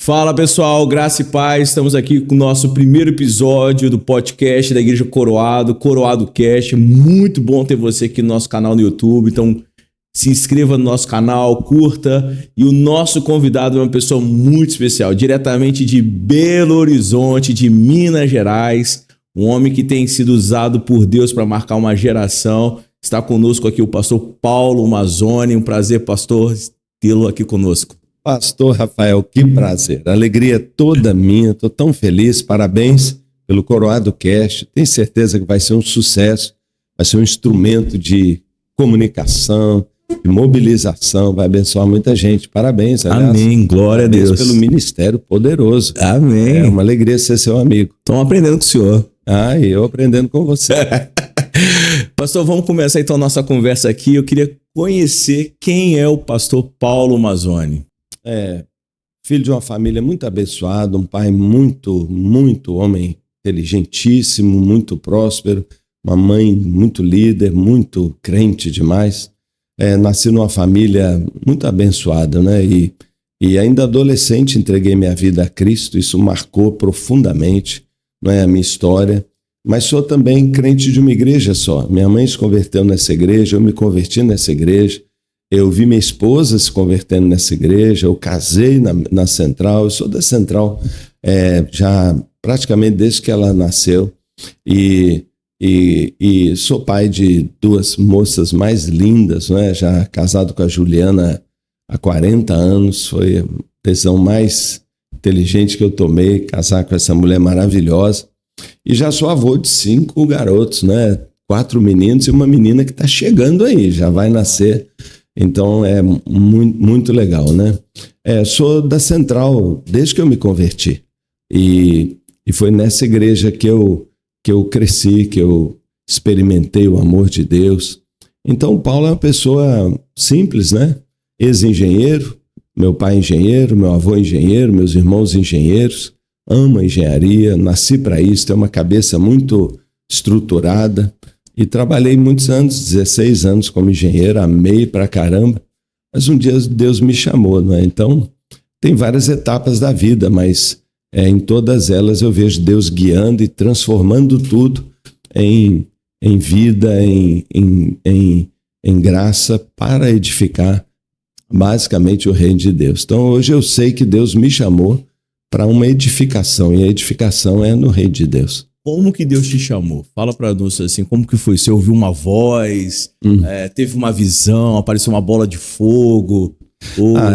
Fala pessoal, graça e paz, estamos aqui com o nosso primeiro episódio do podcast da Igreja Coroado, Coroado Cast. Muito bom ter você aqui no nosso canal no YouTube, então se inscreva no nosso canal, curta. E o nosso convidado é uma pessoa muito especial, diretamente de Belo Horizonte, de Minas Gerais, um homem que tem sido usado por Deus para marcar uma geração. Está conosco aqui o pastor Paulo Mazzoni, um prazer, pastor, tê-lo aqui conosco. Pastor Rafael, que prazer, a alegria toda minha, estou tão feliz, parabéns pelo Coroado Cast, tenho certeza que vai ser um sucesso, vai ser um instrumento de comunicação, de mobilização, vai abençoar muita gente, parabéns. Aliás, amém, glória a Deus. Pelo ministério poderoso. Amém. É uma alegria ser seu amigo. Estão aprendendo com o senhor. E eu aprendendo com você. Pastor, vamos começar então a nossa conversa aqui, eu queria conhecer quem é o pastor Paulo Mazzoni. Filho de uma família muito abençoada, um pai muito homem inteligentíssimo, muito próspero, uma mãe muito líder, muito crente demais. Nasci numa família muito abençoada, né? E ainda adolescente entreguei minha vida a Cristo, isso marcou profundamente, não é, a minha história. Mas sou também crente de uma igreja só. Minha mãe se converteu nessa igreja, eu me converti nessa igreja. Eu vi minha esposa se convertendo nessa igreja, eu casei na Central, eu sou da Central já praticamente desde que ela nasceu e sou pai de duas moças mais lindas, né? Já casado com a Juliana há 40 anos, foi a decisão mais inteligente que eu tomei, casar com essa mulher maravilhosa. E já sou avô de 5 garotos, né? 4 meninos e uma menina que está chegando aí, já vai nascer. Então é muito legal, né? Sou da Central desde que eu me converti. E foi nessa igreja que eu cresci, que eu experimentei o amor de Deus. Então o Paulo é uma pessoa simples, né? Ex-engenheiro, meu pai engenheiro, meu avô engenheiro, meus irmãos engenheiros, amo a engenharia, nasci para isso, tenho uma cabeça muito estruturada. E trabalhei muitos anos, 16 anos como engenheiro, amei pra caramba, mas um dia Deus me chamou, não é? Então, tem várias etapas da vida, mas em todas elas eu vejo Deus guiando e transformando tudo em vida, em graça para edificar basicamente o reino de Deus. Então, hoje eu sei que Deus me chamou para uma edificação, e a edificação é no reino de Deus. Como que Deus te chamou? Fala para nós assim, como que foi? Você ouviu uma voz, teve uma visão, apareceu uma bola de fogo?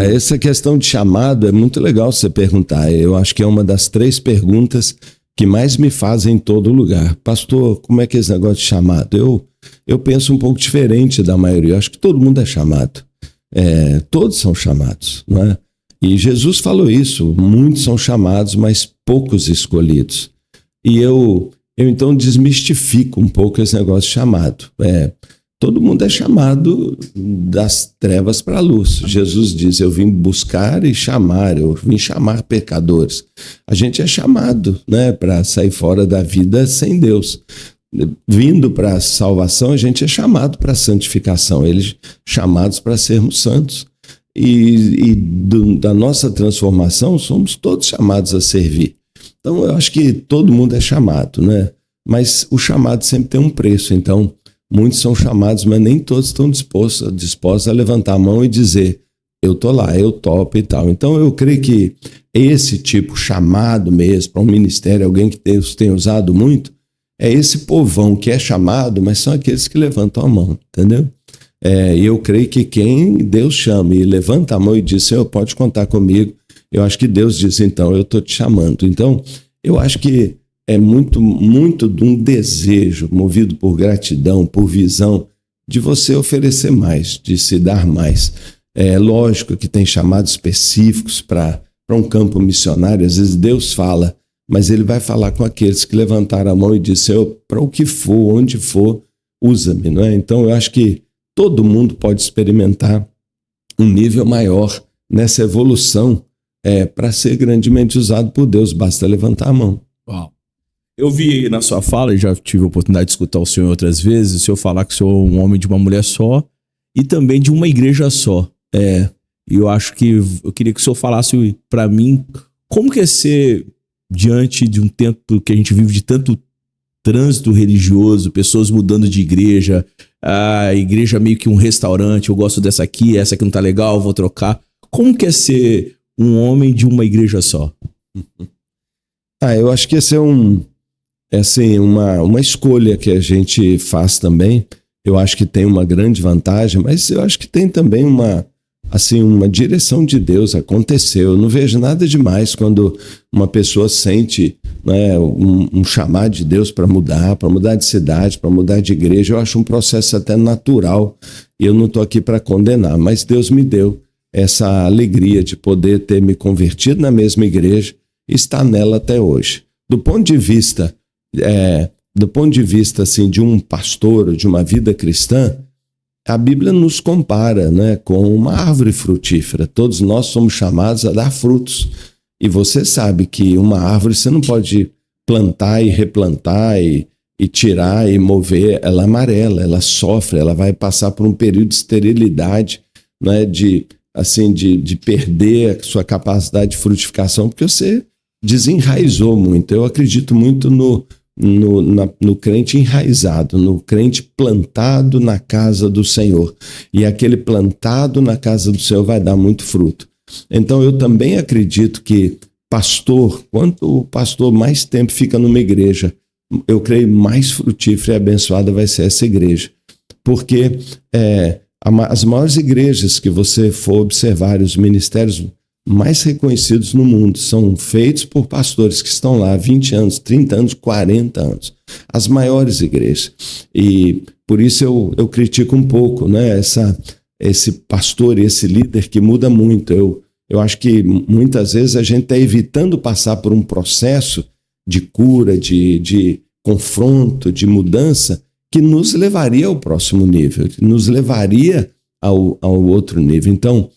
Essa questão de chamado é muito legal você perguntar. Eu acho que é uma das 3 perguntas que mais me fazem em todo lugar. Pastor, como é que é esse negócio de chamado? Eu penso um pouco diferente da maioria. Eu acho que todo mundo é chamado. Todos são chamados, não é? E Jesus falou isso, muitos são chamados, mas poucos escolhidos. E eu então desmistifico um pouco esse negócio de chamado. Todo mundo é chamado das trevas para a luz. Jesus diz, eu vim buscar e chamar, eu vim chamar pecadores. A gente é chamado, né, para sair fora da vida sem Deus. Vindo para a salvação, a gente é chamado para a santificação. Eles chamados para sermos santos. Da nossa transformação, somos todos chamados a servir. Então, eu acho que todo mundo é chamado, né? Mas o chamado sempre tem um preço. Então, muitos são chamados, mas nem todos estão dispostos a levantar a mão e dizer, eu tô lá, eu topo e tal. Então, eu creio que esse tipo chamado mesmo para um ministério, alguém que Deus tem usado muito, é esse povão que é chamado, mas são aqueles que levantam a mão, entendeu? E eu creio que quem Deus chama e levanta a mão e diz, Senhor, pode contar comigo, eu acho que Deus diz, então, eu estou te chamando. Então, eu acho que é muito de um desejo, movido por gratidão, por visão, de você oferecer mais, de se dar mais. É lógico que tem chamados específicos para um campo missionário, às vezes Deus fala, mas Ele vai falar com aqueles que levantaram a mão e disseram, Senhor, para o que for, onde for, usa-me, não é? Então, eu acho que todo mundo pode experimentar um nível maior nessa evolução para ser grandemente usado por Deus, basta levantar a mão. Uau. Eu vi na sua fala, e já tive a oportunidade de escutar o senhor outras vezes, o senhor falar que o senhor é um homem de uma mulher só e também de uma igreja só. E eu acho que eu queria que o senhor falasse para mim Como que é ser diante de um tempo que a gente vive de tanto trânsito religioso, pessoas mudando de igreja, a igreja meio que um restaurante, eu gosto dessa aqui, essa aqui não tá legal, vou trocar. Como que é ser um homem de uma igreja só? Eu acho que esse é uma escolha que a gente faz também. Eu acho que tem uma grande vantagem, mas eu acho que tem também uma direção de Deus. Aconteceu. Eu não vejo nada demais quando uma pessoa sente, né, um chamado de Deus para mudar de cidade, para mudar de igreja. Eu acho um processo até natural e eu não estou aqui para condenar, mas Deus me deu essa alegria de poder ter me convertido na mesma igreja e estar nela até hoje. Do ponto de vista assim, de um pastor, de uma vida cristã, a Bíblia nos compara, né, com uma árvore frutífera. Todos nós somos chamados a dar frutos. E você sabe que uma árvore você não pode plantar e replantar e tirar e mover. Ela amarela, ela sofre, ela vai passar por um período de esterilidade, né, de perder a sua capacidade de frutificação, porque você desenraizou muito. Eu acredito muito no crente enraizado, no crente plantado na casa do Senhor. E aquele plantado na casa do Senhor vai dar muito fruto. Então eu também acredito que quanto o pastor mais tempo fica numa igreja, eu creio mais frutífera e abençoada vai ser essa igreja. Porque as maiores igrejas que você for observar, os ministérios mais reconhecidos no mundo são feitos por pastores que estão lá há 20 anos, 30 anos, 40 anos. As maiores igrejas. E por isso eu critico um pouco, né, esse pastor e esse líder que muda muito. Eu acho que muitas vezes a gente está evitando passar por um processo de cura, de confronto, de mudança, que nos levaria ao próximo nível, que nos levaria ao outro nível. Então,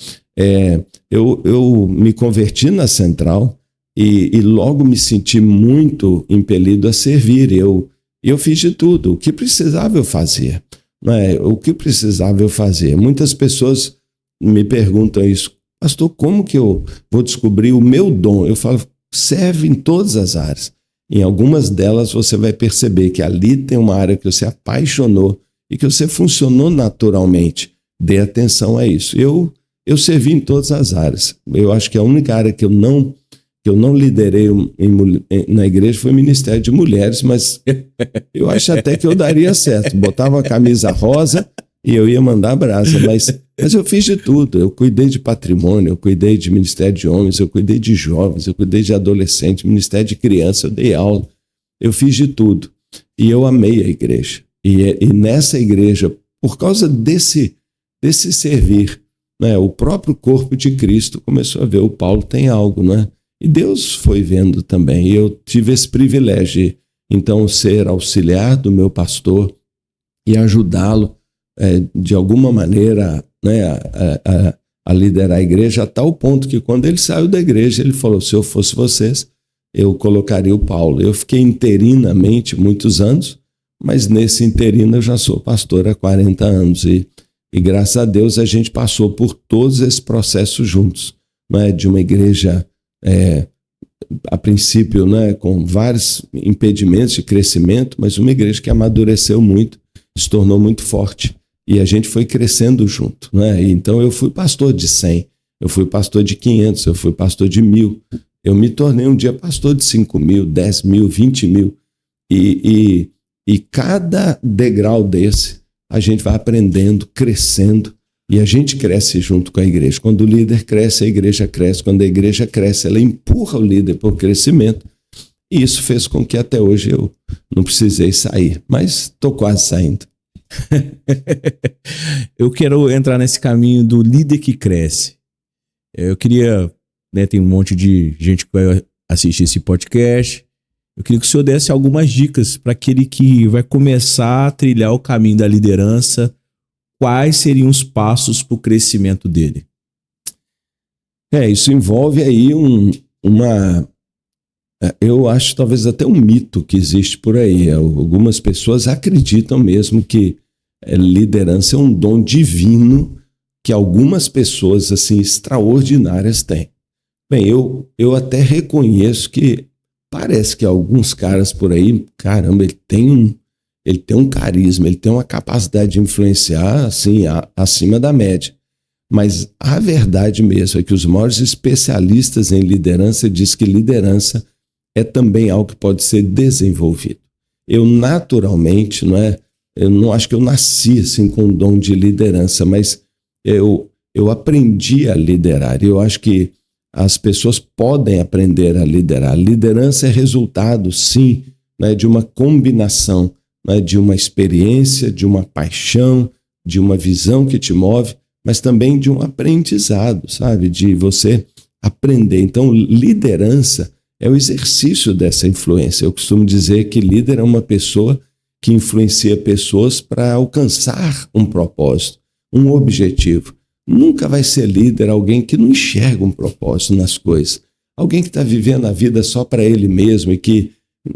eu me converti na Central e logo me senti muito impelido a servir. Eu fiz de tudo. O que precisava eu fazia. O que precisava eu fazer. Muitas pessoas me perguntam isso. Pastor, como que eu vou descobrir o meu dom? Eu falo, serve em todas as áreas. Em algumas delas você vai perceber que ali tem uma área que você apaixonou e que você funcionou naturalmente. Dê atenção a isso. Eu servi em todas as áreas. Eu acho que a única área que eu não liderei na igreja foi o Ministério de Mulheres, mas eu acho até que eu daria certo. Botava uma camisa rosa e eu ia mandar brasa, mas eu fiz de tudo. Eu cuidei de patrimônio, eu cuidei de Ministério de Homens, eu cuidei de jovens, eu cuidei de adolescentes, Ministério de Criança, eu dei aula. Eu fiz de tudo. E eu amei a igreja. E nessa igreja, por causa desse servir, né, o próprio corpo de Cristo começou a ver, o Paulo tem algo, né? E Deus foi vendo também. E eu tive esse privilégio de, então, ser auxiliar do meu pastor e ajudá-lo de alguma maneira, né, a liderar a igreja, a tal ponto que quando ele saiu da igreja, ele falou, se eu fosse vocês, eu colocaria o Paulo. Eu fiquei interinamente muitos anos, mas nesse interino eu já sou pastor há 40 anos e graças a Deus a gente passou por todos esses processos juntos, né, de uma igreja, a princípio, né, com vários impedimentos de crescimento, mas uma igreja que amadureceu muito, se tornou muito forte. E a gente foi crescendo junto, né? Então eu fui pastor de 100, eu fui pastor de 500, eu fui pastor de 1000. Eu me tornei um dia pastor de 5.000, 10.000, 20.000. E cada degrau desse, a gente vai aprendendo, crescendo, e a gente cresce junto com a igreja. Quando o líder cresce, a igreja cresce. Quando a igreja cresce, ela empurra o líder para o crescimento. E isso fez com que até hoje eu não precisei sair, mas estou quase saindo. Eu quero entrar nesse caminho do líder que cresce. Eu queria, né, tem um monte de gente que vai assistir esse podcast. Eu queria que o senhor desse algumas dicas para aquele que vai começar a trilhar o caminho da liderança. Quais seriam os passos para o crescimento dele? Isso envolve aí eu acho talvez até um mito que existe por aí. Algumas pessoas acreditam mesmo que liderança é um dom divino que algumas pessoas assim extraordinárias têm. Bem, eu até reconheço que parece que alguns caras por aí, caramba, ele tem um carisma, ele tem uma capacidade de influenciar assim, acima da média. Mas a verdade mesmo é que os maiores especialistas em liderança dizem que liderança é também algo que pode ser desenvolvido. Eu naturalmente, eu não acho que eu nasci assim com o dom de liderança, mas eu aprendi a liderar. Eu acho que as pessoas podem aprender a liderar. Liderança é resultado, sim, de uma combinação, de uma experiência, de uma paixão, de uma visão que te move, mas também de um aprendizado, sabe? De você aprender. Então, liderança é o exercício dessa influência. Eu costumo dizer que líder é uma pessoa que influencia pessoas para alcançar um propósito, um objetivo. Nunca vai ser líder alguém que não enxerga um propósito nas coisas. Alguém que está vivendo a vida só para ele mesmo e que,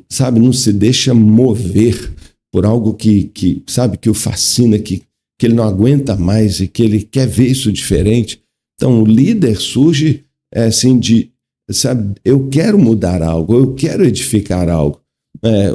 sabe, não se deixa mover por algo que sabe, que o fascina, que ele não aguenta mais e que ele quer ver isso diferente. Então, o líder surge assim sabe, eu quero mudar algo, eu quero edificar algo.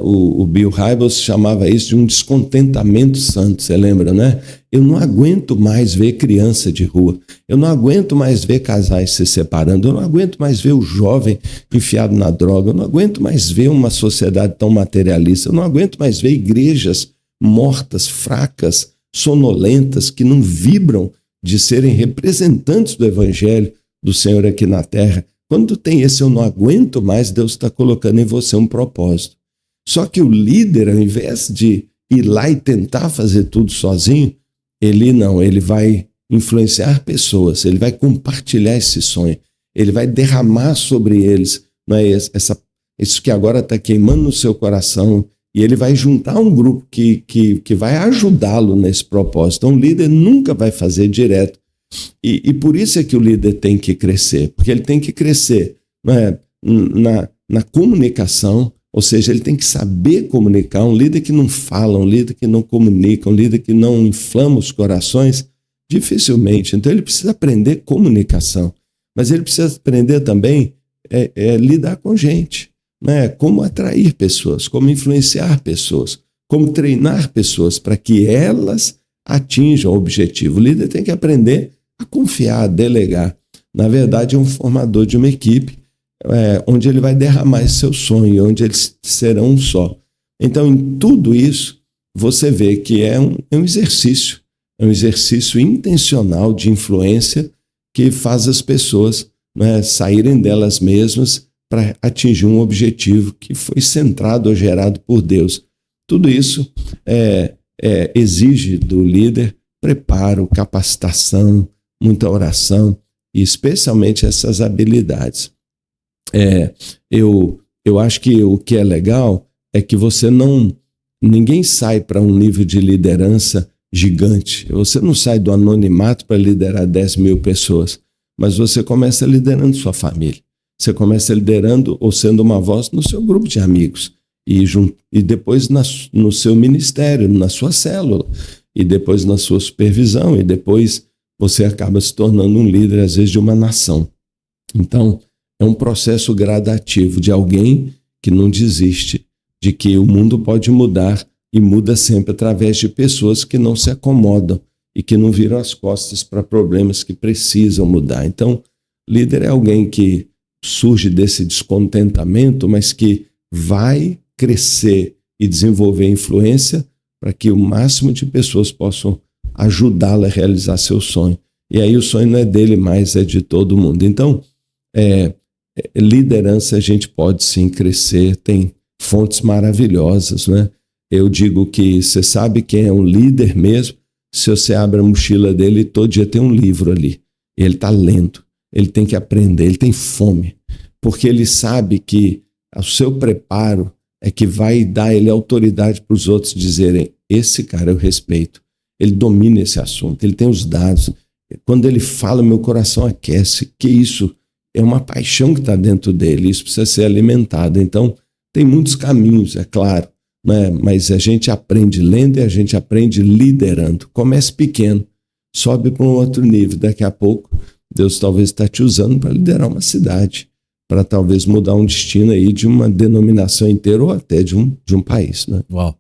O Bill Hybels chamava isso de um descontentamento santo, você lembra, né? Eu não aguento mais ver criança de rua, eu não aguento mais ver casais se separando, eu não aguento mais ver o jovem enfiado na droga, eu não aguento mais ver uma sociedade tão materialista, eu não aguento mais ver igrejas mortas, fracas, sonolentas, que não vibram de serem representantes do evangelho do Senhor aqui na terra. Quando tem esse eu não aguento mais, Deus está colocando em você um propósito. Só que o líder, ao invés de ir lá e tentar fazer tudo sozinho, ele vai influenciar pessoas, ele vai compartilhar esse sonho, ele vai derramar sobre eles, isso que agora está queimando no seu coração, e ele vai juntar um grupo que vai ajudá-lo nesse propósito. Então, o líder nunca vai fazer direto. E por isso é que o líder tem que crescer, porque ele tem que crescer na comunicação, ou seja, ele tem que saber comunicar. Um líder que não fala, um líder que não comunica, um líder que não inflama os corações, dificilmente. Então ele precisa aprender comunicação, mas ele precisa aprender também lidar com gente, como atrair pessoas, como influenciar pessoas, como treinar pessoas para que elas atinjam o objetivo. O líder tem que aprender a confiar, a delegar. Na verdade, é um formador de uma equipe onde ele vai derramar esse seu sonho, onde eles serão um só. Então, em tudo isso, você vê que é um exercício intencional de influência que faz as pessoas saírem delas mesmas para atingir um objetivo que foi centrado ou gerado por Deus. Tudo isso exige do líder preparo, capacitação, muita oração e especialmente essas habilidades. Eu acho que o que é legal é que ninguém sai para um nível de liderança gigante. Você não sai do anonimato para liderar 10 mil pessoas, mas você começa liderando sua família. Você começa liderando ou sendo uma voz no seu grupo de amigos e depois no seu ministério, na sua célula, e depois na sua supervisão, e depois você acaba se tornando um líder, às vezes, de uma nação. Então, é um processo gradativo de alguém que não desiste, de que o mundo pode mudar e muda sempre através de pessoas que não se acomodam e que não viram as costas para problemas que precisam mudar. Então, líder é alguém que surge desse descontentamento, mas que vai crescer e desenvolver influência para que o máximo de pessoas possam ajudá-lo a realizar seu sonho. E aí o sonho não é dele mais, é de todo mundo. Então, liderança a gente pode sim crescer, tem fontes maravilhosas, né? Eu digo que você sabe quem é um líder mesmo, se você abre a mochila dele, todo dia tem um livro ali. Ele está lendo, ele tem que aprender, ele tem fome, porque ele sabe que o seu preparo é que vai dar ele autoridade para os outros dizerem, esse cara eu respeito, ele domina esse assunto, ele tem os dados. Quando ele fala, meu coração aquece, que isso é uma paixão que está dentro dele, isso precisa ser alimentado. Então, tem muitos caminhos, é claro, né? Mas a gente aprende lendo e a gente aprende liderando. Comece pequeno, sobe para um outro nível, daqui a pouco Deus talvez está te usando para liderar uma cidade, para talvez mudar um destino aí de uma denominação inteira ou até de um país, né? Uau.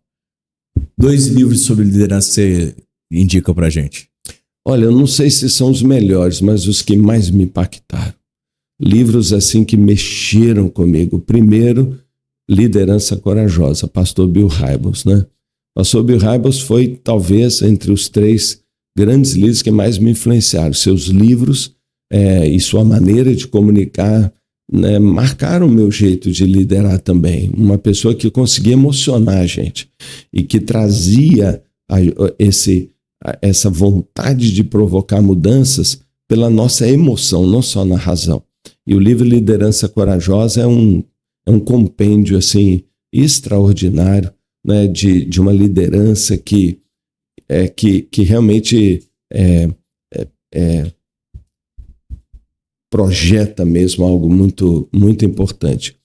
2 livros sobre liderança você indica pra gente? Olha, eu não sei se são os melhores, mas os que mais me impactaram. Livros assim que mexeram comigo. Primeiro, Liderança Corajosa, Pastor Bill Hybels, né? Pastor Bill Hybels foi talvez entre os 3 grandes líderes que mais me influenciaram. Seus livros e sua maneira de comunicar, né, marcaram o meu jeito de liderar também. Uma pessoa que conseguia emocionar a gente e que trazia essa vontade de provocar mudanças pela nossa emoção, não só na razão. E o livro Liderança Corajosa é um compêndio assim, extraordinário, né, de uma liderança que realmente projeta mesmo algo muito, muito importante.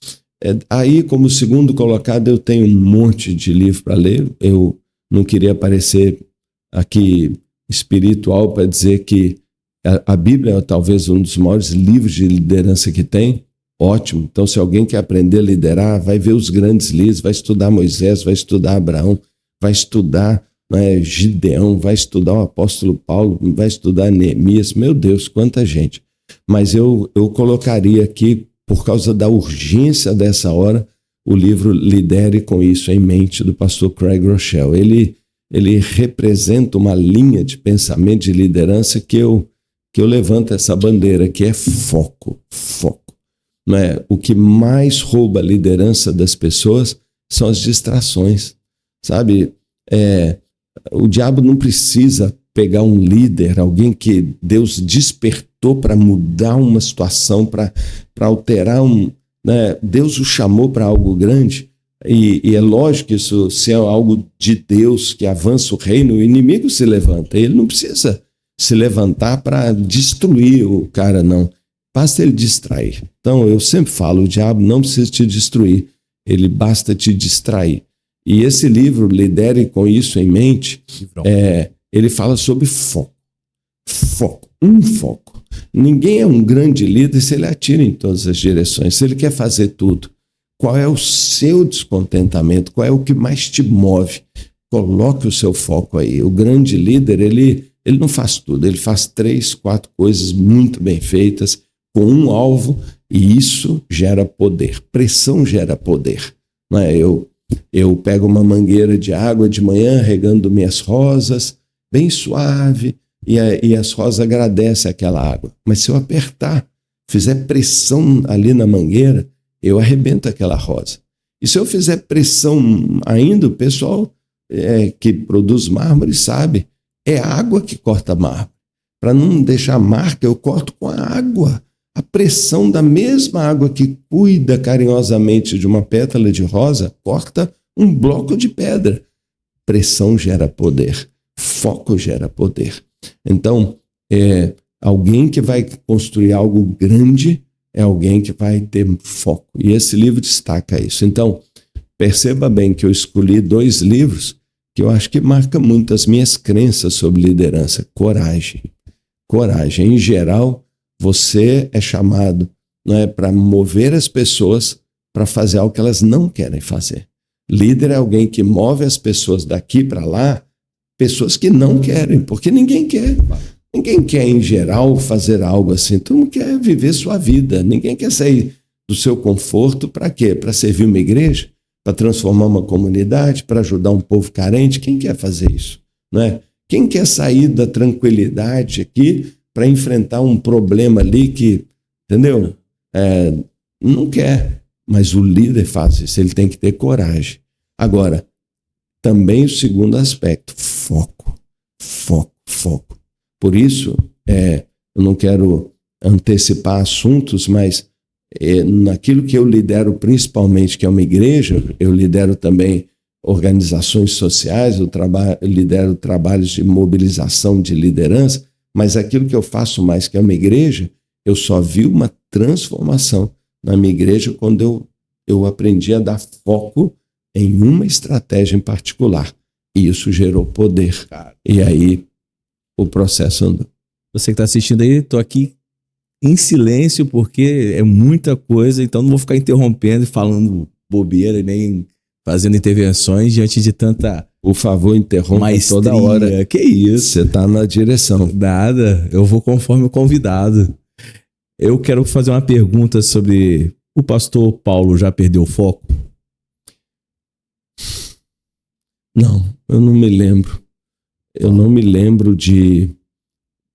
Aí, como segundo colocado, eu tenho um monte de livro para ler. Eu não queria parecer aqui espiritual para dizer que a Bíblia é talvez um dos maiores livros de liderança que tem. Ótimo. Então, se alguém quer aprender a liderar, vai ver os grandes líderes, vai estudar Moisés, vai estudar Abraão, vai estudar, né, Gideão, vai estudar o apóstolo Paulo, vai estudar Neemias. Meu Deus, quanta gente. Mas eu colocaria aqui, por causa da urgência dessa hora, o livro Lidere com Isso em Mente, do pastor Craig Groeschel. Ele representa uma linha de pensamento de liderança que eu levanto essa bandeira, que é foco. Não é? O que mais rouba a liderança das pessoas são as distrações, sabe? O diabo não precisa pegar um líder, alguém que Deus despertou para mudar uma situação, para alterar né? Deus o chamou para algo grande, e é lógico que isso, se é algo de Deus que avança o reino, o inimigo se levanta. Ele não precisa se levantar para destruir o cara, não. Basta ele distrair. Então, eu sempre falo, o diabo não precisa te destruir, ele basta te distrair. E esse livro, Lidere com Isso em Mente, ele fala sobre foco. Foco. Ninguém é um grande líder se ele atira em todas as direções, se ele quer fazer tudo. Qual é o seu descontentamento? Qual é o que mais te move? Coloque o seu foco aí. O grande líder, ele não faz tudo, ele faz 3, 4 coisas muito bem feitas, com um alvo, e isso gera poder. Pressão gera poder. Não é? Eu pego uma mangueira de água de manhã, regando minhas rosas, bem suave, e as rosas agradecem aquela água. Mas se eu apertar, fizer pressão ali na mangueira, eu arrebento aquela rosa. E se eu fizer pressão ainda, o pessoal que produz mármore sabe, é água que corta mármore. Para não deixar marca, eu corto com a água. A pressão da mesma água que cuida carinhosamente de uma pétala de rosa corta um bloco de pedra. Pressão gera poder, foco gera poder. Então, alguém que vai construir algo grande é alguém que vai ter foco. E esse livro destaca isso. Então, perceba bem que eu escolhi 2 livros que eu acho que marcam muito as minhas crenças sobre liderança. Coragem. Em geral, você é chamado, não é, para mover as pessoas para fazer algo que elas não querem fazer. Líder é alguém que move as pessoas daqui para lá, pessoas que não querem, porque ninguém quer. Ninguém quer, em geral, fazer algo assim. Todo mundo quer viver sua vida. Ninguém quer sair do seu conforto para quê? Para servir uma igreja? Para transformar uma comunidade? Para ajudar um povo carente? Quem quer fazer isso? Não é? Quem quer sair da tranquilidade aqui para enfrentar um problema ali que, entendeu? Não quer. Mas o líder faz isso. Ele tem que ter coragem. Agora, também o segundo aspecto, foco. Por isso, eu não quero antecipar assuntos, mas naquilo que eu lidero principalmente, que é uma igreja, eu lidero também organizações sociais, eu lidero trabalhos de mobilização de liderança, mas aquilo que eu faço mais, que é uma igreja, eu só vi uma transformação na minha igreja quando eu aprendi a dar foco em uma estratégia em particular. E isso gerou poder. E aí o processo andou. Você que está assistindo aí, estou aqui em silêncio, porque é muita coisa, então não vou ficar interrompendo e falando bobeira, nem fazendo intervenções diante de tanta Por favor, interrompa maestria. toda hora. Que isso? Você está na direção. Nada, eu vou conforme o convidado. Eu quero fazer uma pergunta sobre o pastor Paulo já perdeu o foco? Não, eu não me lembro. Eu não me lembro de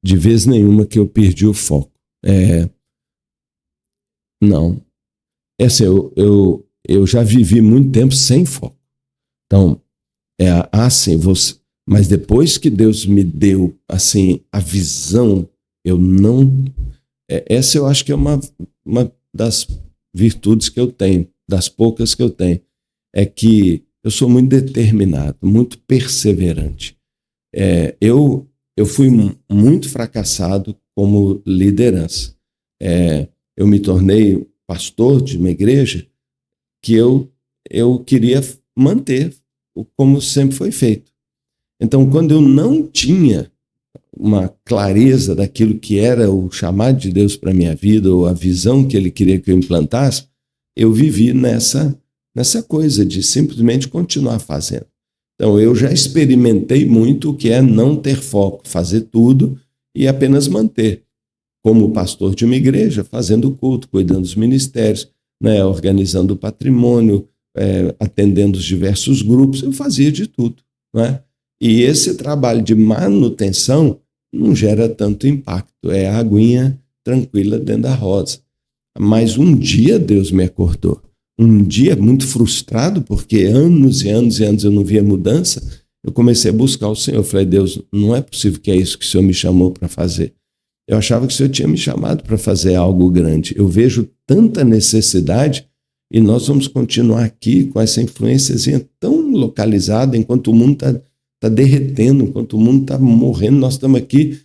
vez nenhuma que eu perdi o foco. Não. Assim, eu já vivi muito tempo sem foco. Então, assim, mas depois que Deus me deu assim a visão, eu não. Essa eu acho que é uma das virtudes que eu tenho, das poucas que eu tenho, é que eu sou muito determinado, muito perseverante. Eu fui muito fracassado como liderança. Eu me tornei pastor de uma igreja que eu queria manter como sempre foi feito. Então, quando eu não tinha uma clareza daquilo que era o chamado de Deus para a minha vida, ou a visão que Ele queria que eu implantasse, eu vivi nessa coisa de simplesmente continuar fazendo. Então, eu já experimentei muito o que é não ter foco, fazer tudo e apenas manter. Como pastor de uma igreja, fazendo culto, cuidando dos ministérios, né, organizando o patrimônio, atendendo os diversos grupos, eu fazia de tudo. Né? E esse trabalho de manutenção não gera tanto impacto, é a aguinha tranquila dentro da rosa. Mas um dia Deus me acordou. Um dia, muito frustrado, porque anos e anos e anos eu não via mudança, eu comecei a buscar o Senhor. Eu falei, Deus, não é possível que é isso que o Senhor me chamou para fazer. Eu achava que o Senhor tinha me chamado para fazer algo grande. Eu vejo tanta necessidade e nós vamos continuar aqui com essa influênciazinha tão localizada, enquanto o mundo está derretendo, enquanto o mundo está morrendo, nós estamos aqui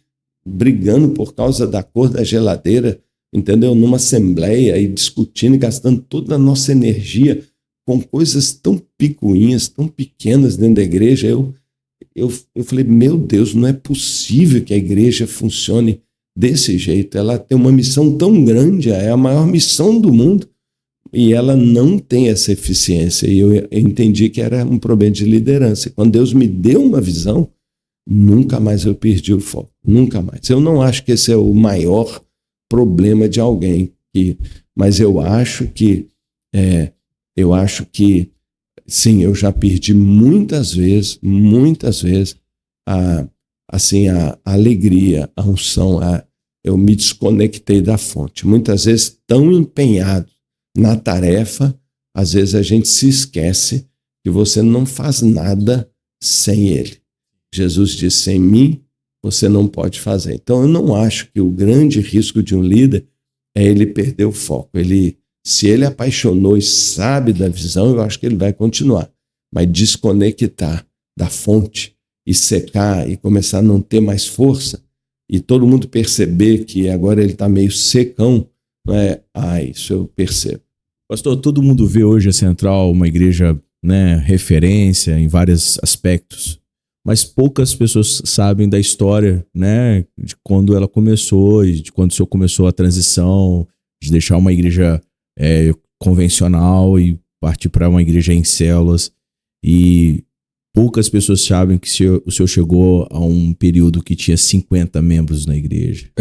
brigando por causa da cor da geladeira, entendeu? Numa assembleia e discutindo e gastando toda a nossa energia com coisas tão picuinhas, tão pequenas dentro da igreja. Eu falei, meu Deus, não é possível que a igreja funcione desse jeito. Ela tem uma missão tão grande, é a maior missão do mundo, e ela não tem essa eficiência. E eu entendi que era um problema de liderança. E quando Deus me deu uma visão, nunca mais eu perdi o foco. Nunca mais. Eu não acho que esse é o maior problema de alguém, mas eu acho que sim, eu já perdi muitas vezes a alegria, a unção, eu me desconectei da fonte. Muitas vezes tão empenhado na tarefa, às vezes a gente se esquece que você não faz nada sem Ele. Jesus disse, sem mim você não pode fazer. Então eu não acho que o grande risco de um líder é ele perder o foco. Se ele apaixonou e sabe da visão, eu acho que ele vai continuar. Mas desconectar da fonte e secar e começar a não ter mais força e todo mundo perceber que agora ele está meio secão, não é? Isso eu percebo. Pastor, todo mundo vê hoje a Central uma igreja, né, referência em vários aspectos, mas poucas pessoas sabem da história, né, de quando ela começou e de quando o senhor começou a transição, de deixar uma igreja convencional e partir para uma igreja em células. E poucas pessoas sabem que o senhor chegou a um período que tinha 50 membros na igreja.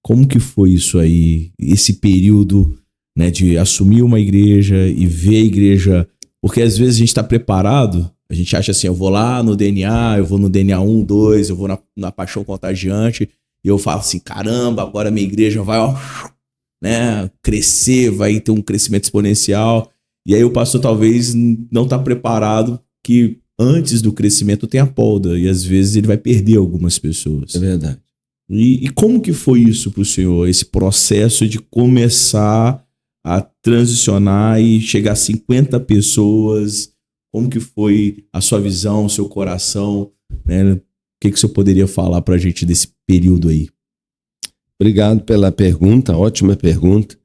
Como que foi isso aí, esse período, né, de assumir uma igreja e ver a igreja? Porque às vezes a gente está preparado, a gente acha assim, eu vou lá no DNA, eu vou no DNA 1, 2, eu vou na Paixão Contagiante, e eu falo assim, caramba, agora a minha igreja vai, né, crescer, vai ter um crescimento exponencial. E aí o pastor talvez não está preparado que antes do crescimento tem a poda, e às vezes ele vai perder algumas pessoas. É verdade. E como que foi isso para o senhor, esse processo de começar a transicionar e chegar a 50 pessoas? Como que foi a sua visão, o seu coração, né? O que o senhor poderia falar para a gente desse período aí? Obrigado pela pergunta, ótima pergunta.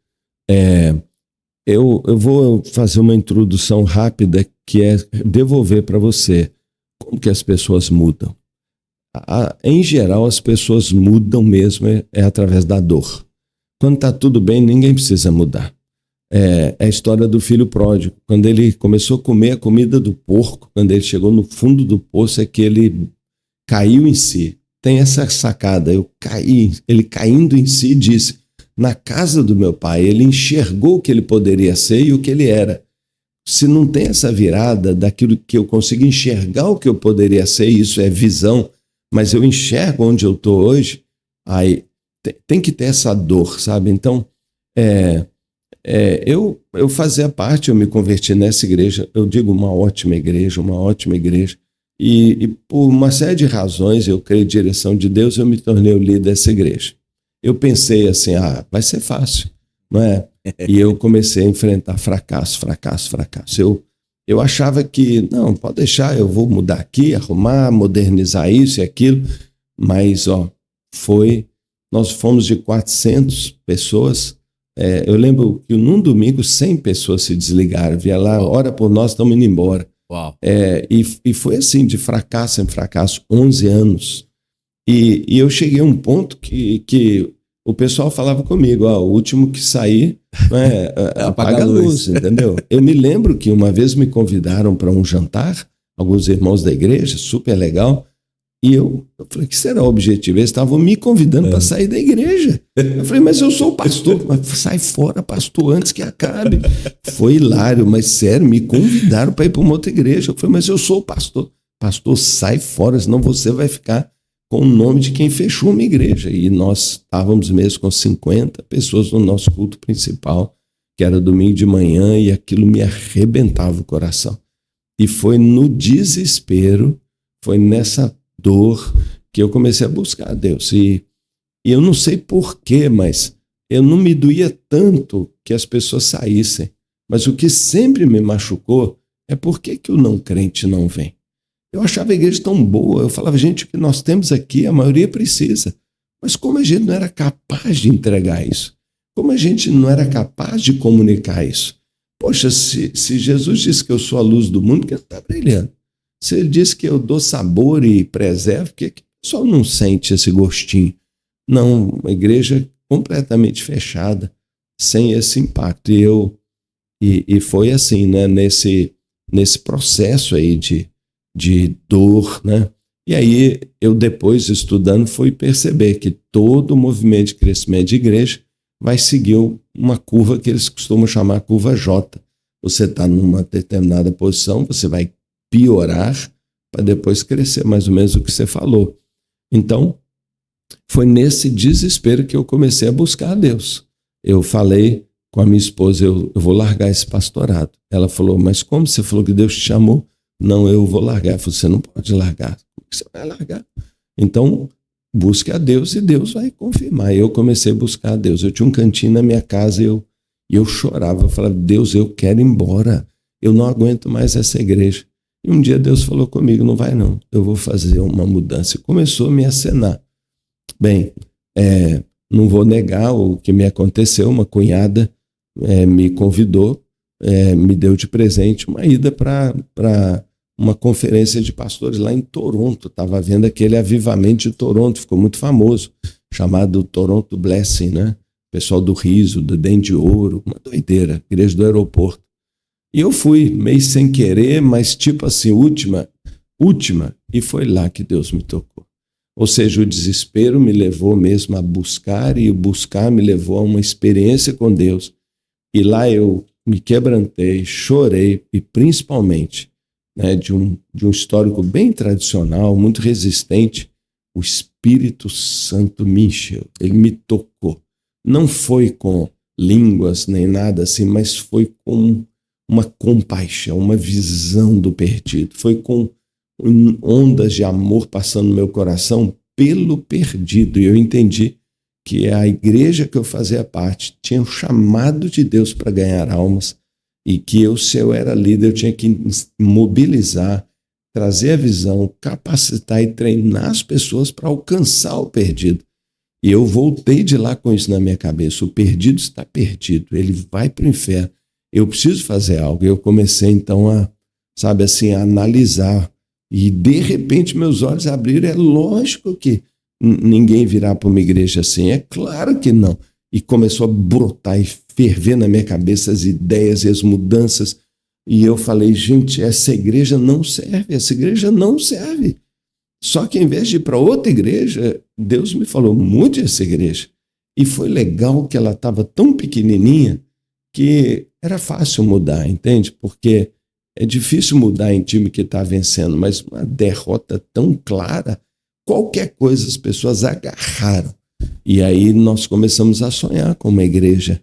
Eu vou fazer uma introdução rápida que é devolver para você como que as pessoas mudam. Em geral, as pessoas mudam mesmo através da dor. quando está tudo bem, ninguém precisa mudar. É a história do filho pródigo. Quando ele começou a comer a comida do porco, quando ele chegou no fundo do poço, é que ele caiu em si. Tem essa sacada, ele caindo em si disse, na casa do meu pai, ele enxergou o que ele poderia ser e o que ele era. Se não tem essa virada daquilo que eu consigo enxergar o que eu poderia ser, isso é visão, mas eu enxergo onde eu estou hoje, aí tem que ter essa dor, sabe? Então, eu fazia parte, eu me converti nessa igreja, eu digo uma ótima igreja, e por uma série de razões, eu creio em direção de Deus, eu me tornei o líder dessa igreja. Eu pensei assim, vai ser fácil, não é? E eu comecei a enfrentar fracasso. Eu achava que, não, pode deixar, eu vou mudar aqui, arrumar, modernizar isso e aquilo, mas, nós fomos de 400 pessoas, eu lembro que num domingo 100 pessoas se desligaram, via lá, ora por nós, estamos indo embora. Uau. E foi assim, de fracasso em fracasso, 11 anos. E eu cheguei a um ponto que o pessoal falava comigo, o último que sair, apaga a luz, entendeu? Eu me lembro que uma vez me convidaram para um jantar, alguns irmãos da igreja, super legal, e eu falei, que será o objetivo? Eles estavam me convidando para sair da igreja. Eu falei, mas eu sou o pastor. Mas sai fora, pastor, antes que acabe. Foi hilário, mas sério, me convidaram para ir para uma outra igreja. Eu falei, mas eu sou o pastor. Pastor, sai fora, senão você vai ficar com o nome de quem fechou uma igreja. E nós estávamos mesmo com 50 pessoas no nosso culto principal, que era domingo de manhã, e aquilo me arrebentava o coração. E foi no desespero, foi nessa dor que eu comecei a buscar a Deus. E eu não sei porquê, mas eu não me doía tanto que as pessoas saíssem. Mas o que sempre me machucou é por que o não crente não vem. Eu achava a igreja tão boa, eu falava, gente, o que nós temos aqui, a maioria precisa. Mas como a gente não era capaz de entregar isso? Como a gente não era capaz de comunicar isso? Poxa, se Jesus disse que eu sou a luz do mundo, que está brilhando. Se ele diz que eu dou sabor e preservo, por que o pessoal não sente esse gostinho? Não, uma igreja completamente fechada, sem esse impacto. E foi assim, né, nesse processo aí de dor, né? E aí eu depois, estudando, fui perceber que todo movimento de crescimento de igreja vai seguir uma curva que eles costumam chamar curva J. Você está numa determinada posição, você vai piorar para depois crescer, mais ou menos o que você falou. Então, foi nesse desespero que eu comecei a buscar a Deus. Eu falei com a minha esposa, eu vou largar esse pastorado. Ela falou, mas como você falou que Deus te chamou? Não, eu vou largar. Eu falei, você não pode largar. Como que você vai largar? Então, busque a Deus e Deus vai confirmar. Eu comecei a buscar a Deus. Eu tinha um cantinho na minha casa e eu chorava. Eu falava, Deus, eu quero ir embora. Eu não aguento mais essa igreja. E um dia Deus falou comigo, não vai não, eu vou fazer uma mudança. E começou a me acenar. Bem, não vou negar o que me aconteceu, uma cunhada me convidou, me deu de presente uma ida para uma conferência de pastores lá em Toronto. Estava vendo aquele avivamento de Toronto, ficou muito famoso, chamado Toronto Blessing, né? Pessoal do Riso, do Dente de Ouro, uma doideira, igreja do aeroporto. E eu fui, meio sem querer, mas tipo assim, última, e foi lá que Deus me tocou. Ou seja, o desespero me levou mesmo a buscar, e o buscar me levou a uma experiência com Deus. E lá eu me quebrantei, chorei, e principalmente, né, de um histórico bem tradicional, muito resistente, o Espírito Santo me encheu, ele me tocou. Não foi com línguas nem nada assim, mas foi com uma compaixão, uma visão do perdido. Foi com ondas de amor passando no meu coração pelo perdido. E eu entendi que a igreja que eu fazia parte tinha um chamado de Deus para ganhar almas e que se eu era líder, eu tinha que mobilizar, trazer a visão, capacitar e treinar as pessoas para alcançar o perdido. E eu voltei de lá com isso na minha cabeça. O perdido está perdido, ele vai para o inferno. Eu preciso fazer algo. Eu comecei então a analisar. E de repente meus olhos abriram. É lógico que ninguém virá para uma igreja assim. É claro que não. e começou a brotar e ferver na minha cabeça as ideias e as mudanças. E eu falei, gente, essa igreja não serve, essa igreja não serve. Só que em vez de ir para outra igreja, Deus me falou, mude essa igreja. E foi legal que ela estava tão pequenininha que era fácil mudar, entende? Porque é difícil mudar em time que está vencendo, mas uma derrota tão clara, qualquer coisa as pessoas agarraram. E aí nós começamos a sonhar com uma igreja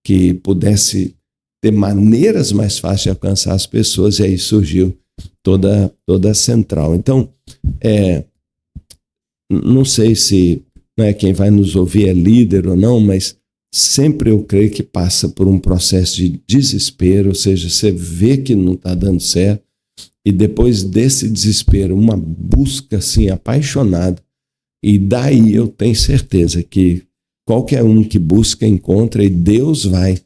que pudesse ter maneiras mais fáceis de alcançar as pessoas, e aí surgiu toda a central. Então, não sei se quem vai nos ouvir é líder ou não, mas sempre eu creio que passa por um processo de desespero, ou seja, você vê que não está dando certo, e depois desse desespero, uma busca assim apaixonada, e daí eu tenho certeza que qualquer um que busca, encontra, e Deus vai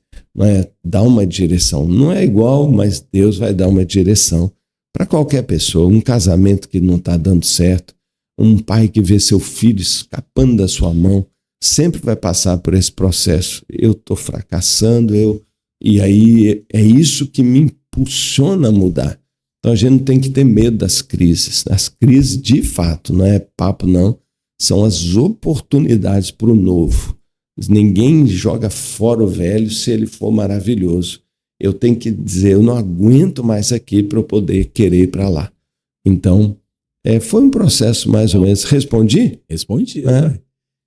dar uma direção. Não é igual, mas Deus vai dar uma direção para qualquer pessoa. Um casamento que não está dando certo, um pai que vê seu filho escapando da sua mão, sempre vai passar por esse processo. Eu estou fracassando, e aí é isso que me impulsiona a mudar. Então a gente não tem que ter medo das crises. As crises, de fato, não é papo não, são as oportunidades para o novo. Ninguém joga fora o velho se ele for maravilhoso. Eu tenho que dizer, eu não aguento mais aqui para eu poder querer ir para lá. Então, foi um processo mais ou menos. Respondi? Respondi.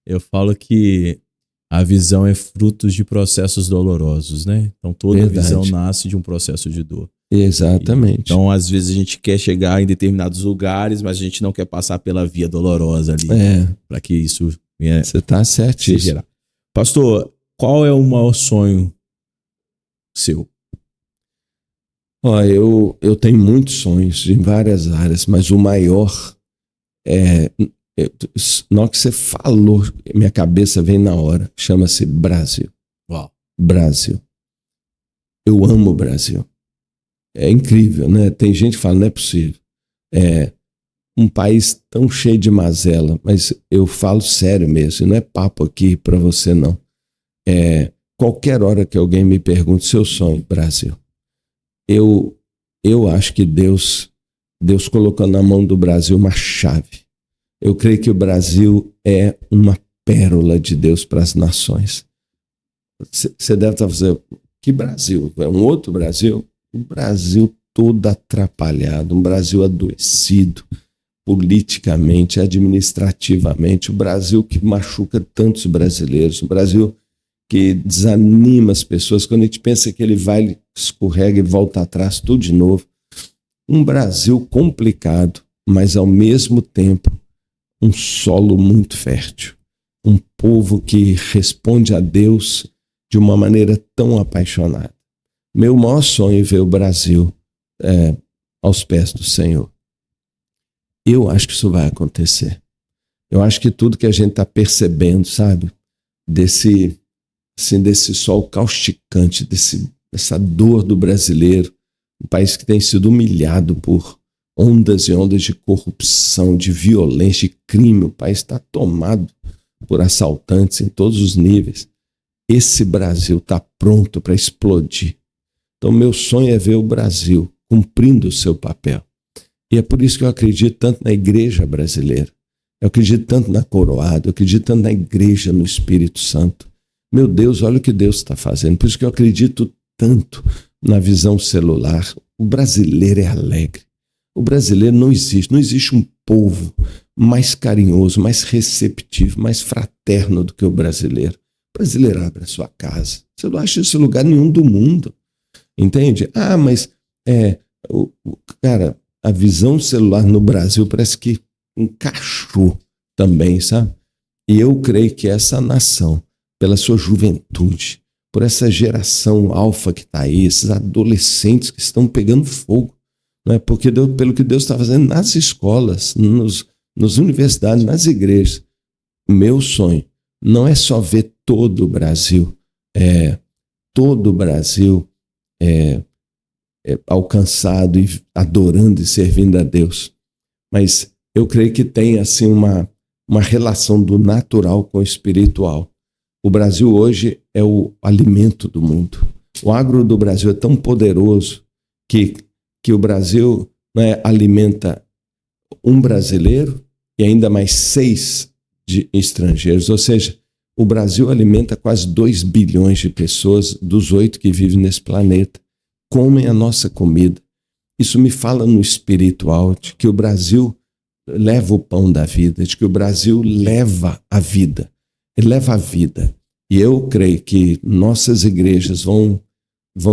Eu falo que a visão é fruto de processos dolorosos, né? Então toda visão nasce de um processo de dor. Exatamente. Então, às vezes a gente quer chegar em determinados lugares, mas a gente não quer passar pela via dolorosa ali. Para que isso você está certíssimo. Pastor, qual é o maior sonho seu? Eu tenho muitos sonhos em várias áreas, mas o maior na hora que você falou, minha cabeça vem na hora, chama-se Brasil. Uau. Brasil. Eu amo o Brasil. É incrível, né? Tem gente que fala, não é possível. É um país tão cheio de mazela, mas eu falo sério mesmo, não é papo aqui para você não. Qualquer hora que alguém me pergunte seu sonho, Brasil, eu acho que Deus colocou na mão do Brasil uma chave. Eu creio que o Brasil é uma pérola de Deus para as nações. Você deve estar fazendo, que Brasil? É um outro Brasil? Um Brasil todo atrapalhado, um Brasil adoecido politicamente, administrativamente, o Brasil que machuca tantos brasileiros, o Brasil que desanima as pessoas, quando a gente pensa que ele vai, escorrega e volta atrás tudo de novo. Um Brasil complicado, mas ao mesmo tempo um solo muito fértil. Um povo que responde a Deus de uma maneira tão apaixonada. Meu maior sonho é ver o Brasil aos pés do Senhor. Eu acho que isso vai acontecer. Eu acho que tudo que a gente está percebendo, sabe? Desse sol causticante, dessa dor do brasileiro, um país que tem sido humilhado por ondas e ondas de corrupção, de violência, de crime. O país está tomado por assaltantes em todos os níveis. Esse Brasil está pronto para explodir. Então, meu sonho é ver o Brasil cumprindo o seu papel. E é por isso que eu acredito tanto na igreja brasileira. Eu acredito tanto na Coroado, eu acredito tanto na igreja, no Espírito Santo. Meu Deus, olha o que Deus está fazendo. Por isso que eu acredito tanto na visão celular. O brasileiro é alegre. O brasileiro não existe um povo mais carinhoso, mais receptivo, mais fraterno do que o brasileiro. O brasileiro abre a sua casa. Você não acha isso em lugar nenhum do mundo. Entende? Mas cara, a visão celular no Brasil parece que encaixou também, sabe? E eu creio que essa nação, pela sua juventude, por essa geração alfa que está aí, esses adolescentes que estão pegando fogo, não é? Porque pelo que Deus está fazendo nas escolas, nas universidades, nas igrejas. Meu sonho não é só ver todo o Brasil, alcançado e adorando e servindo a Deus. Mas eu creio que tem assim uma relação do natural com o espiritual. O Brasil hoje é o alimento do mundo. O agro do Brasil é tão poderoso que o Brasil, né, alimenta um brasileiro e ainda mais 6 de estrangeiros. Ou seja, o Brasil alimenta quase 2 bilhões de pessoas dos 8 que vivem nesse planeta. Comem a nossa comida. Isso me fala no espiritual de que o Brasil leva o pão da vida, de que o Brasil leva a vida. Ele leva a vida. E eu creio que nossas igrejas vão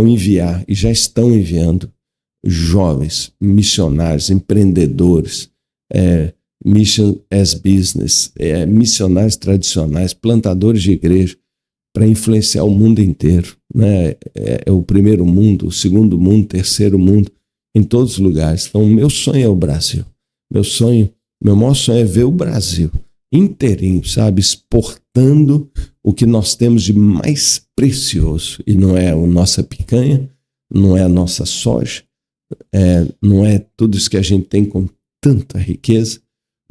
enviar, e já estão enviando, jovens, missionários, empreendedores, mission as business, missionários tradicionais, plantadores de igreja, para influenciar o mundo inteiro. Né? É o primeiro mundo, o segundo mundo, o terceiro mundo, em todos os lugares. Então, meu sonho é o Brasil. Meu maior sonho é ver o Brasil inteirinho, sabe, exportando o que nós temos de mais precioso. E não é a nossa picanha, não é a nossa soja, não é tudo isso que a gente tem com tanta riqueza,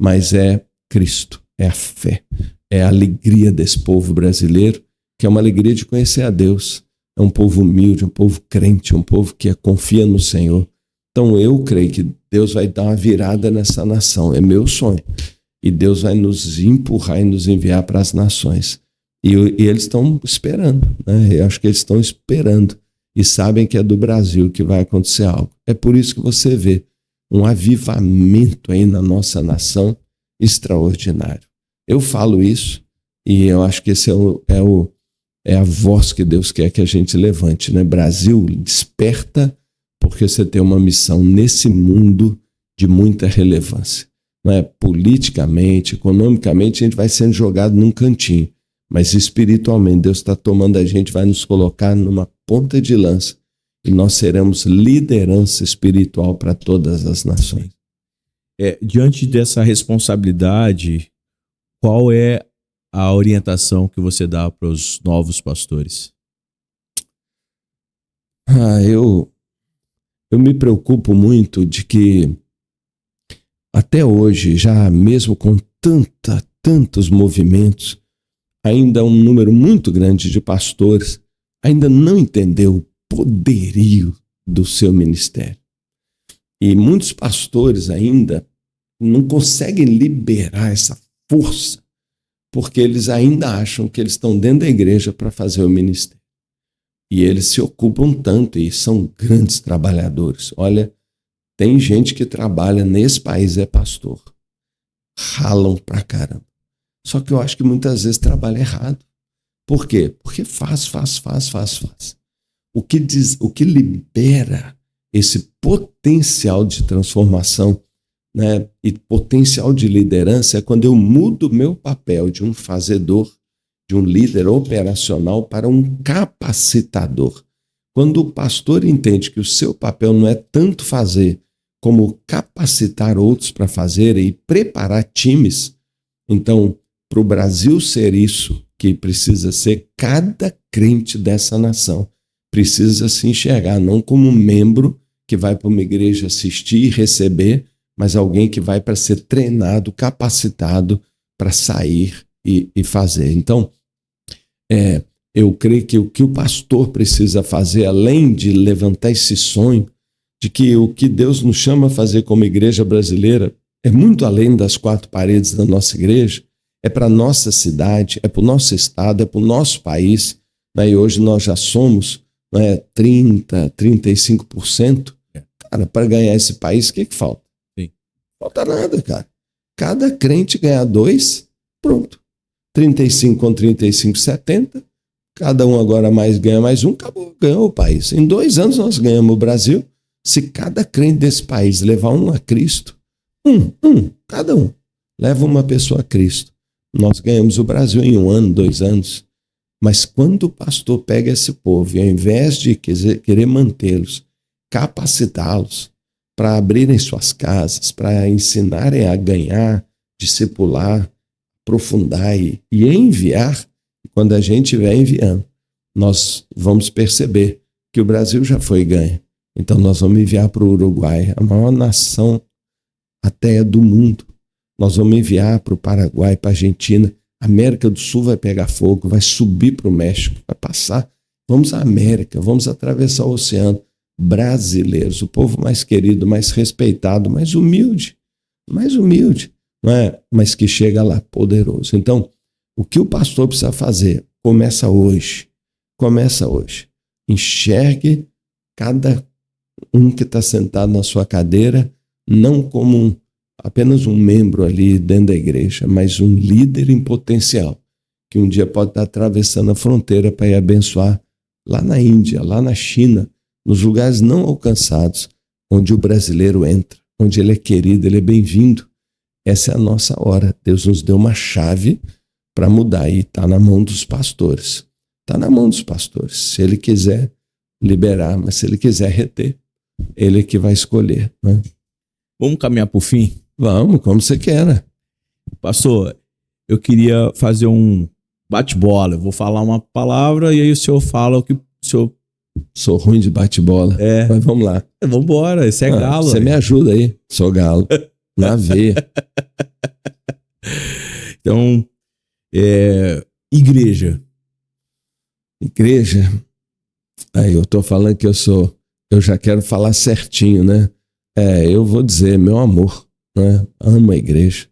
mas é Cristo, é a fé, é a alegria desse povo brasileiro, que é uma alegria de conhecer a Deus. É um povo humilde, um povo crente, um povo que confia no Senhor. Então eu creio que Deus vai dar uma virada nessa nação, é meu sonho. E Deus vai nos empurrar e nos enviar para as nações. E eles estão esperando, né? Eu acho que eles estão esperando e sabem que é do Brasil que vai acontecer algo. É por isso que você vê um avivamento aí na nossa nação extraordinário. Eu falo isso e eu acho que esse é a voz que Deus quer que a gente levante, né? Brasil, desperta, porque você tem uma missão nesse mundo de muita relevância. Né? Politicamente, economicamente, a gente vai sendo jogado num cantinho, mas espiritualmente Deus está tomando a gente, vai nos colocar numa ponta de lança e nós seremos liderança espiritual para todas as nações. Diante dessa responsabilidade, qual é a orientação que você dá para os novos pastores? Eu me preocupo muito de que até hoje, já mesmo com tantos movimentos, ainda um número muito grande de pastores ainda não entendeu o poderio do seu ministério. E muitos pastores ainda não conseguem liberar essa força, porque eles ainda acham que eles estão dentro da igreja para fazer o ministério. E eles se ocupam tanto e são grandes trabalhadores. Olha, tem gente que trabalha nesse país, é pastor. Ralam pra caramba. Só que eu acho que muitas vezes trabalha errado. Por quê? Porque faz. O que libera esse potencial de transformação, né, e potencial de liderança é quando eu mudo meu papel de um fazedor, de um líder operacional para um capacitador. Quando o pastor entende que o seu papel não é tanto fazer, como capacitar outros para fazer e preparar times, então, para o Brasil ser isso que precisa ser, cada crente dessa nação precisa se enxergar não como um membro que vai para uma igreja assistir e receber, mas alguém que vai para ser treinado, capacitado para sair e fazer. Então, eu creio que o que o pastor precisa fazer, além de levantar esse sonho, de que o que Deus nos chama a fazer como igreja brasileira é muito além das 4 paredes da nossa igreja, é para a nossa cidade, é para o nosso estado, é para o nosso país, né? E hoje nós já somos, né, 35%. Cara, para ganhar esse país, o que falta? Sim. Falta nada, cara. Cada crente ganhar 2, pronto. 35 com 35, 70. Cada um agora ganha mais um, acabou, ganhou o país. Em 2 anos nós ganhamos o Brasil. Se cada crente desse país levar um a Cristo, cada um, leva uma pessoa a Cristo, nós ganhamos o Brasil em 1 ano, 2 anos. Mas quando o pastor pega esse povo e ao invés de querer mantê-los, capacitá-los para abrirem suas casas, para ensinarem a ganhar, discipular, aprofundar e enviar, quando a gente estiver enviando, nós vamos perceber que o Brasil já foi ganho. Então nós vamos enviar para o Uruguai, a maior nação até do mundo. Nós vamos enviar para o Paraguai, para a Argentina, A América do Sul vai pegar fogo, vai subir para o México, vai passar. Vamos à América, vamos atravessar o oceano. Brasileiros, o povo mais querido, mais respeitado, mais humilde, não é? Mas que chega lá, poderoso. Então, o que o pastor precisa fazer? Começa hoje. Enxergue cada um que está sentado na sua cadeira, não como apenas um membro ali dentro da igreja, mas um líder em potencial, que um dia pode estar atravessando a fronteira para ir abençoar lá na Índia, lá na China, nos lugares não alcançados, onde o brasileiro entra, onde ele é querido, ele é bem-vindo. Essa é a nossa hora. Deus nos deu uma chave para mudar e está na mão dos pastores. Está na mão dos pastores. Se ele quiser liberar, mas se ele quiser reter, ele que vai escolher. Né? Vamos caminhar para o fim? Vamos, como você queira. Pastor, eu queria fazer um bate-bola. Eu vou falar uma palavra e aí o senhor fala o que o senhor... Sou ruim de bate-bola, mas vamos lá. Vamos embora, esse é galo. Você me ajuda aí, sou galo. Na veia. Então, igreja. Igreja. Aí eu tô falando que eu já quero falar certinho, né? Eu vou dizer, meu amor, né? Amo a igreja.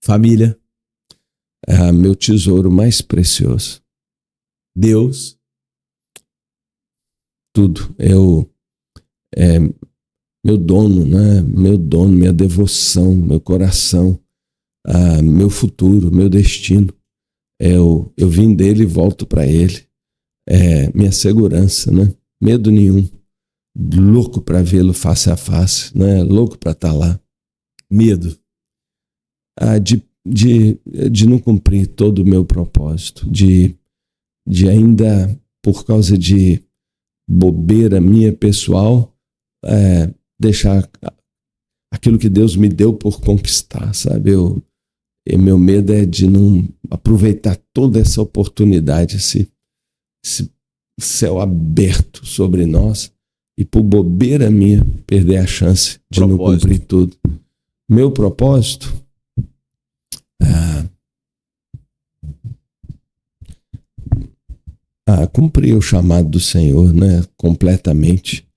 Família. Meu tesouro mais precioso. Deus. Tudo. Meu dono, né? Meu dono, minha devoção, meu coração, meu futuro, meu destino. Eu vim dele e volto para ele. Minha segurança, né? Medo nenhum. Louco para vê-lo face a face, né? Louco para estar lá. Medo. De não cumprir todo o meu propósito, de ainda, por causa de bobeira minha pessoal, deixar aquilo que Deus me deu por conquistar, sabe? Meu medo é de não aproveitar toda essa oportunidade, esse céu aberto sobre nós, e por bobeira minha perder a chance de não cumprir tudo. Meu propósito cumprir o chamado do Senhor, né? Completamente.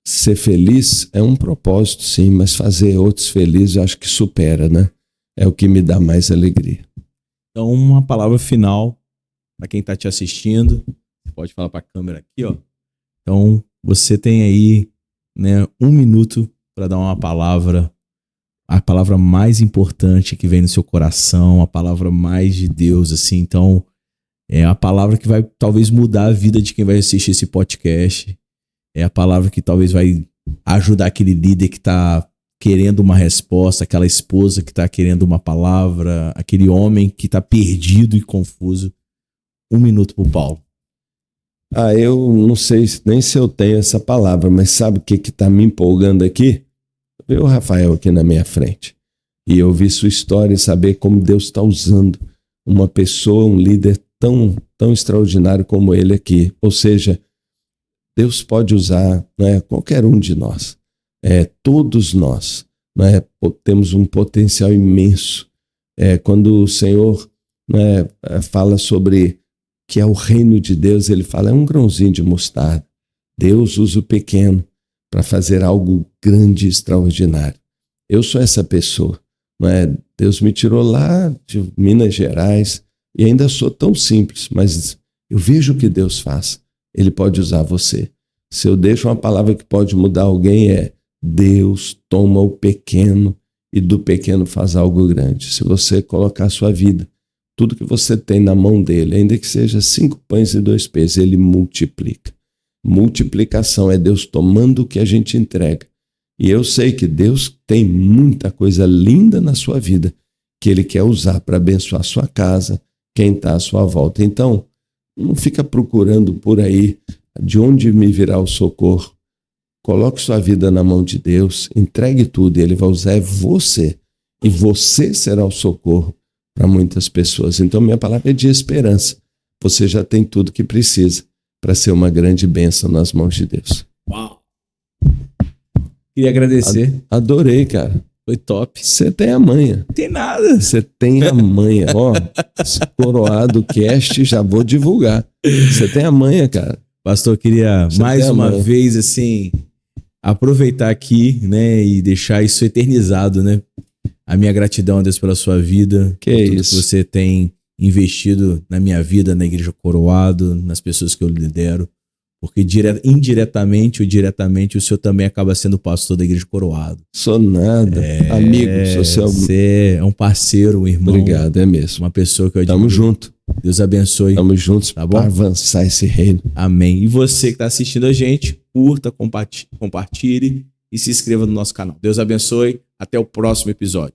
Ser feliz é um propósito, sim, mas fazer outros felizes eu acho que supera, né? É o que me dá mais alegria. Então, uma palavra final para quem está te assistindo. Você pode falar para a câmera aqui, ó. Então, você tem aí, né, 1 minuto para dar uma palavra, a palavra mais importante que vem no seu coração, a palavra mais de Deus, assim. Então, é a palavra que vai talvez mudar a vida de quem vai assistir esse podcast. É a palavra que talvez vai ajudar aquele líder que está querendo uma resposta, aquela esposa que está querendo uma palavra, aquele homem que está perdido e confuso. 1 minuto pro Paulo. Eu não sei nem se eu tenho essa palavra, mas sabe o que está me empolgando aqui? Ver o Rafael aqui na minha frente e ouvir sua história e saber como Deus está usando uma pessoa, um líder tão extraordinário como ele aqui. Ou seja, Deus pode usar, né, qualquer um de nós. Todos nós, né, temos um potencial imenso. Quando o Senhor, né, fala sobre que é o reino de Deus, ele fala, é um grãozinho de mostarda. Deus usa o pequeno para fazer algo grande e extraordinário. Eu sou essa pessoa. Não é? Deus me tirou lá de Minas Gerais e ainda sou tão simples, mas eu vejo o que Deus faz. Ele pode usar você. Se eu deixo uma palavra que pode mudar alguém, Deus toma o pequeno e do pequeno faz algo grande. Se você colocar a sua vida, tudo que você tem na mão dele, ainda que seja 5 pães e 2 peixes, ele multiplica. Multiplicação é Deus tomando o que a gente entrega. E eu sei que Deus tem muita coisa linda na sua vida que ele quer usar para abençoar a sua casa, quem está à sua volta. Então, não fica procurando por aí de onde me virá o socorro. Coloque sua vida na mão de Deus, entregue tudo e ele vai usar você. E você será o socorro para muitas pessoas. Então, minha palavra é de esperança. Você já tem tudo que precisa para ser uma grande bênção nas mãos de Deus. Uau! Queria agradecer. Adorei, cara. Foi top. Você tem a manha. Não tem nada. Você tem a manha. Ó, esse Coroado Cast já vou divulgar. Você tem a manha, cara. Pastor, queria Você mais tem a uma manha. vez, assim, aproveitar aqui, né, e deixar isso eternizado, né? A minha gratidão a Deus pela sua vida. Que por é tudo isso. que você tem investido na minha vida, na Igreja Coroado, nas pessoas que eu lidero. Porque indiretamente ou diretamente o senhor também acaba sendo pastor da Igreja Coroado. Sou nada. Amigo, sou seu. Você é um parceiro, um irmão. Obrigado, é mesmo. Uma pessoa que eu admiro. Tamo junto. Deus abençoe. Tamo juntos Tá bom? pra avançar esse reino. Amém. E você que está assistindo a gente, curta, compartilhe e se inscreva no nosso canal. Deus abençoe. Até o próximo episódio.